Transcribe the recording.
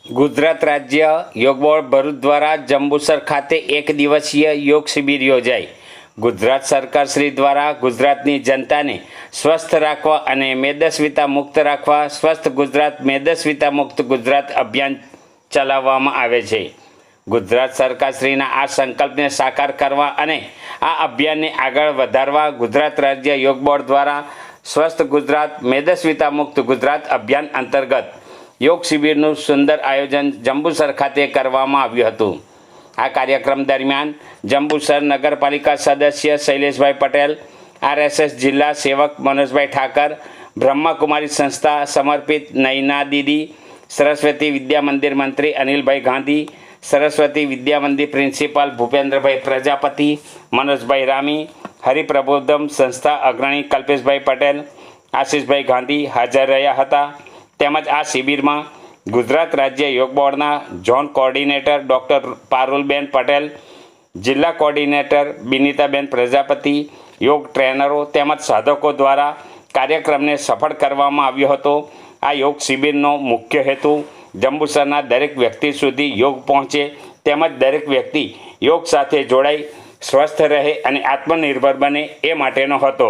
ગુજરાત રાજ્ય યોગ બોર્ડ ભરૂચ દ્વારા જંબુસર ખાતે એક દિવસીય યોગ શિબિર યોજાઈ। ગુજરાત સરકાર શ્રી દ્વારા ગુજરાતની જનતાને સ્વસ્થ રાખવા અને મેદસ્વીતા મુક્ત રાખવા સ્વસ્થ ગુજરાત મેદસ્વીતા મુક્ત ગુજરાત અભિયાન ચલાવવામાં આવે છે। ગુજરાત સરકાર શ્રીના આ સંકલ્પને સાકાર કરવા અને આ અભિયાનને આગળ વધારવા ગુજરાત રાજ્ય યોગ બોર્ડ દ્વારા સ્વસ્થ ગુજરાત મેદસ્વીતા મુક્ત ગુજરાત અભિયાન અંતર્ગત યોગ શિબિરનું સુંદર આયોજન જંબુસર ખાતે કરવામાં આવ્યું હતું। આ કાર્યક્રમ દરમિયાન જંબુસર નગરપાલિકા સદસ્ય શૈલેષભાઈ પટેલ, RSS જિલ્લા સેવક મનોજભાઈ ઠાકર, બ્રહ્માકુમારી સંસ્થા સમર્પિત નૈના દીદી, સરસ્વતી વિદ્યા મંદિર મંત્રી અનિલભાઈ ગાંધી, સરસ્વતી વિદ્યા મંદિર પ્રિન્સિપાલ ભૂપેન્દ્રભાઈ પ્રજાપતિ, મનોજભાઈ રામી, હરિપ્રબોધમ સંસ્થા અગ્રણી કલ્પેશભાઈ પટેલ, આશીષભાઈ ગાંધી હાજર રહ્યા હતા। તેમજ આ શિબિરમાં ગુજરાત રાજ્ય યોગ બોર્ડના zone coordinator doctor Parulben Patel, જિલ્લા કોર્ડિનેટર બિનિતાબેન પ્રજાપતિ, યોગ ટ્રેનરો તેમજ સાધકો દ્વારા કાર્યક્રમને સફળ કરવામાં આવ્યો હતો। આ યોગ શિબિરનો મુખ્ય હેતુ જંબુસરના દરેક વ્યક્તિ સુધી યોગ પહોંચે તેમજ દરેક વ્યક્તિ યોગ સાથે જોડાઈ સ્વસ્થ રહે અને આત્મનિર્ભર બને એ માટેનો હતો।